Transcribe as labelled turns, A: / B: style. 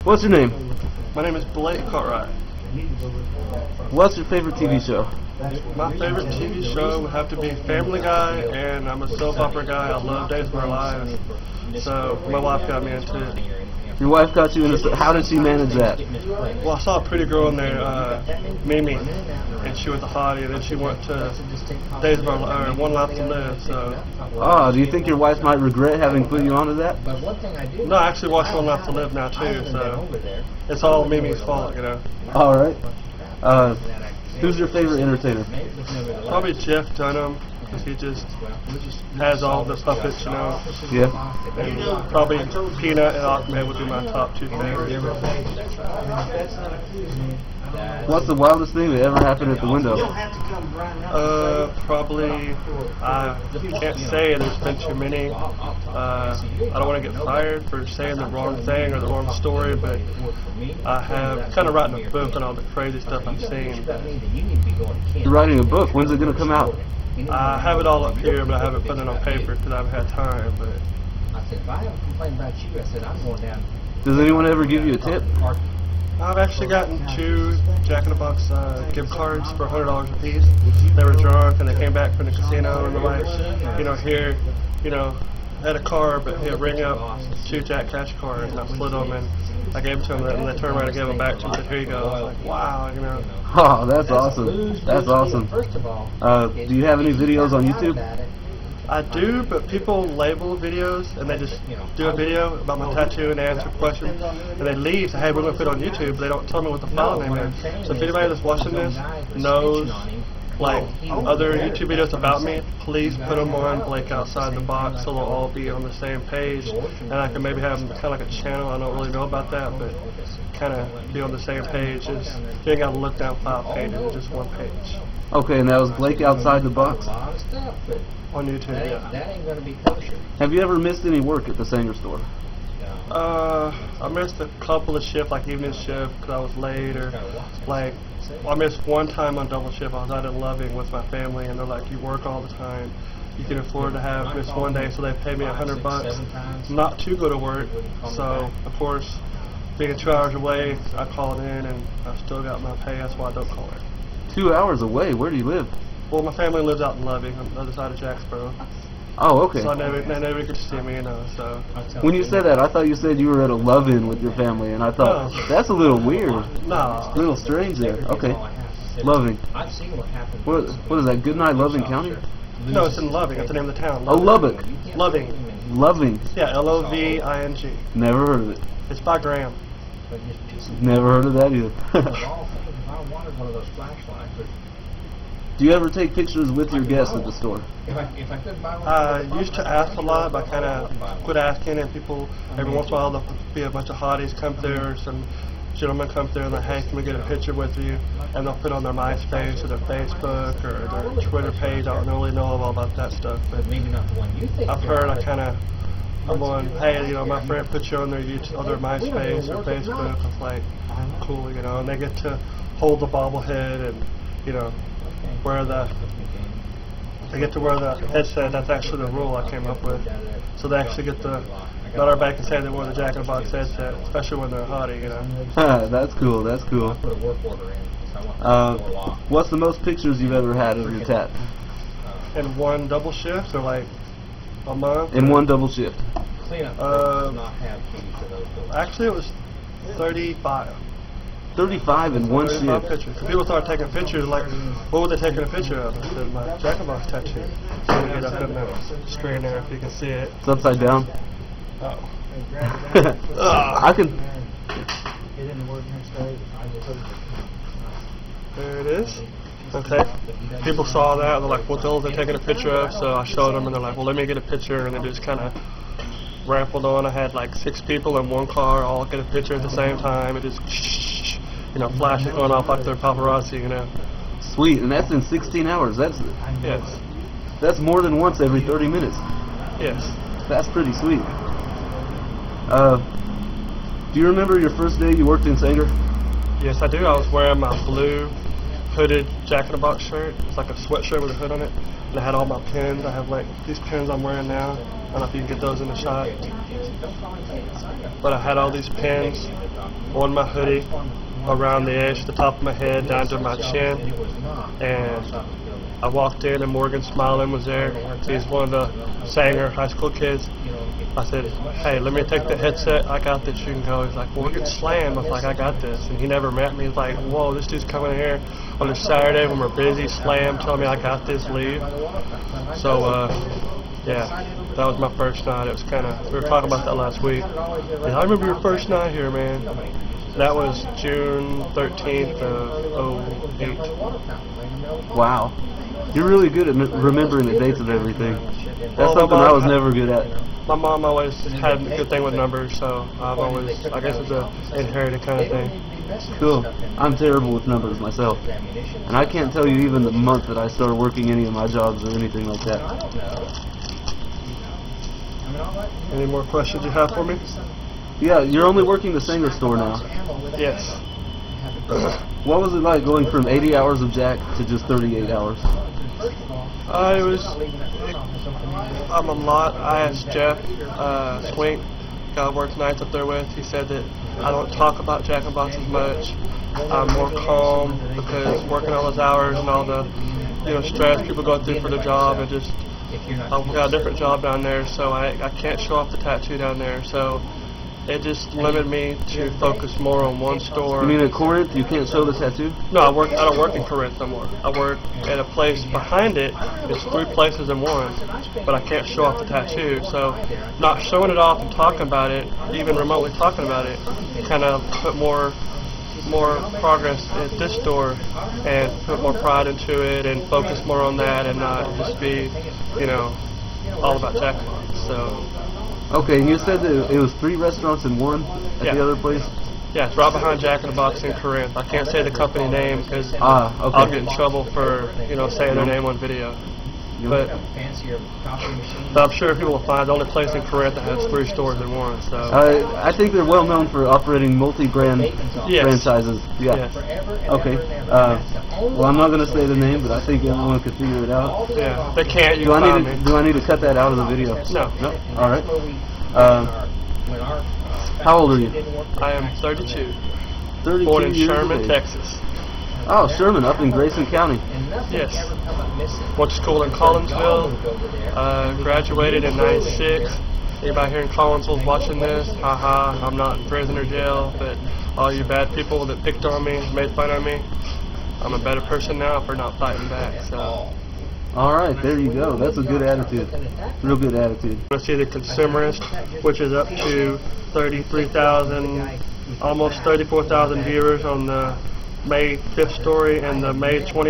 A: What's your name?
B: My name is Blake Cartwright.
A: What's your favorite TV show?
B: My favorite TV show would have to be Family Guy, and I'm a soap opera guy. I love Days of Our Lives, so my wife got me into it.
A: Your wife got you into. How did she manage that?
B: Well, I saw a pretty girl in there, Mimi, and she was a hottie, and then she went to Days of Our Lives, One Life to Live. So.
A: Oh, do you think your wife might regret having put you onto that?
B: No, I actually watch One Life to Live now too, so it's all Mimi's fault, you know.
A: All right. Who's your favorite entertainer?
B: Probably Jeff Dunham, because he just has all the puppets, you know.
A: Yeah.
B: And probably Peanut and Aquaman would be my top two favorites.
A: What's the wildest thing that ever happened at the window?
B: Probably, I can't say, there's been too many. I don't want to get fired for saying the wrong thing or the wrong story, but I have kind of written a book on all the crazy stuff I've seen.
A: You're writing a book. When's it going to come out?
B: I have it all up here, but I haven't put it on paper because I haven't had time. But
A: Does anyone ever give you a tip?
B: I've actually gotten 2 Jack in the Box gift cards for $100 a piece. They were drunk and they came back from the casino and they're like, you know, here, you know, had a card, but he'd ring out 2 Jack Cash cards, and I split them and I gave them to them, and they turned around and gave them back to me and said, here you go. I was like, wow, you know.
A: Oh, that's awesome. That's awesome. Do you have any videos on YouTube?
B: I do, but people label videos and they just do a video about my tattoo and they answer questions and they leave, say, hey, we're going to put it on YouTube, but they don't tell me what the file name is. So if anybody that's watching this knows like other YouTube videos about me, please put them on Blake Outside the Box so they'll all be on the same page, and I can maybe have kind of like a channel. I don't really know about that, but kind of be on the same page as you ain't got to look down 5 pages, it's just 1 page.
A: Okay, and that was Blake Outside the Box?
B: On YouTube, yeah.
A: Have you ever missed any work at the Sanger store?
B: I missed a couple of shifts, like evening shift, because I was late, or like, I missed one time on double shift. I was out in Loving with my family, and they're like, you work all the time, you can afford to have miss one day, so they paid me $100. Not to go to work, so of course, being 2 hours away, I called in, and I still got my pay. That's why I don't call it.
A: 2 hours away? Where do you live?
B: Well, my family lives out in Loving, on the other side of Jacksboro.
A: Oh, okay.
B: So they never could see me, you know, so.
A: When you said that, I thought you said you were at a love-in with your family, and I thought, that's a little weird.
B: No.
A: A little strange there. Okay. Loving. What is that, Goodnight, Loving County?
B: No, it's in Loving. That's the name of the town.
A: Oh, Lubbock.
B: Loving.
A: Loving.
B: Yeah, L-O-V-I-N-G.
A: Never heard of it.
B: It's by Graham.
A: Never heard of that either. Do you ever take pictures with your guests at the store?
B: I used to ask a lot, but I kind of quit asking, and people, every once in a while, there'll be a bunch of hotties come through, or some gentlemen come through and they're like, hey, can we get a picture with you? And they'll put on their MySpace or their Facebook or their Twitter page. I don't really know all about that stuff, but I've heard, I'm going, hey, you know, my friend put you on their YouTube, on their MySpace or Facebook. It's like, cool, you know, and they get to hold the bobblehead and, you know, wear the headset. That's actually the rule I came up with. So they actually get the, not everybody can say they wore the Jack in the Box headset, especially when they're hottie, you know.
A: That's cool, that's cool. What's the most pictures you've ever had of your tat?
B: In one double shift, or like a month?
A: In one double shift.
B: Actually it was 35.
A: 35 in one
B: 35
A: shift.
B: pictures. People start taking pictures like, what were they taking a picture of? I said, my Jack in the Box tattoo. So you get up in the screen there if you can see it.
A: It's upside down.
B: Oh.
A: I can.
B: There it is. Okay. People saw that, they're like, what the hell are they taking a picture of? So I showed them and they're like, well, let me get a picture, and they just kind of rambled on. I had like 6 people in one car all get a picture at the same time. It just, you know, flashes going off like they're paparazzi, you know.
A: Sweet, and that's in 16 hours.
B: Yes.
A: That's more than once every 30 minutes.
B: Yes.
A: That's pretty sweet. Do you remember your first day you worked in Sanger?
B: Yes, I do. I was wearing my blue hooded Jack-in-the-Box shirt. It's like a sweatshirt with a hood on it. And I had all my pins. I have like these pins I'm wearing now. I don't know if you can get those in the shot. But I had all these pins on my hoodie, around the edge, the top of my head, down to my chin. And I walked in and Morgan Smilin was there. He's one of the Sanger high school kids. I said, hey, let me take the headset. I got this. You can go. He's like, well, we're getting slammed. I was like, I got this. And he never met me. He's like, whoa, this dude's coming here on a Saturday when we're busy. Slam, telling me I got this. Leave. So, yeah, that was my first night. It was kind of, we were talking about that last week. And I remember your first night here, man. That was June 13th of 08.
A: Wow. You're really good at remembering the dates of everything. That's something I was never good at.
B: My mom always had a good thing with numbers, so I've always, I guess it's a inherited kind of thing.
A: Cool. I'm terrible with numbers myself. And I can't tell you even the month that I started working any of my jobs or anything like that.
B: Any more questions you have for me?
A: Yeah, you're only working the Sanger store now.
B: Yes.
A: What was it like going from 80 hours of Jack to just 38 hours? I'm a lot. I asked Jeff Swink, guy I worked nights up there with. He said that I don't talk about Jack-in-the-Box as much. I'm more calm because working all those hours and all the stress people go through for the job, and just I've got a different job down there, so I can't show off the tattoo down there. So it just limited me to focus more on one store. You mean at Corinth you can't show the tattoo?
B: No, I don't work in Corinth no more. I work at a place behind it. It's 3 places in one, but I can't show off the tattoo. So not showing it off and talking about it, even remotely talking about it, kind of put more progress at this store and put more pride into it and focus more on that and not just be, all about Jack-in-the-Box. So.
A: Okay, and you said that it was 3 restaurants in one at the other place?
B: Yeah, it's right behind Jack-in-the-Box in Corinth. I can't say the company name because
A: okay.
B: I'll get in trouble for, saying their name on video. But I'm sure people will find the only place in Corinth that has 3 stores in one. So
A: I think they're well known for operating multi-brand franchises. Yeah.
B: Yes.
A: Okay. Well, I'm not going to say the name, but I think everyone could figure it out.
B: Yeah. They can't.
A: Do I need to cut that out of the video?
B: No.
A: No. All right. How old are you?
B: I am 32.
A: 32
B: Born in
A: years
B: Sherman,
A: of age.
B: Texas.
A: Oh, Sherman, up in Grayson County.
B: Yes. Went to school in Collinsville. Graduated in '96. Anybody here in Collinsville is watching this? Haha, I'm not in prison or jail, but all you bad people that picked on me, made fun of me, I'm a better person now for not fighting back. So.
A: All right, there you go. That's a good attitude. Real good attitude.
B: I see the Consumerist, which is up to 33,000, almost 34,000 viewers on the May 5th story and the May 20th.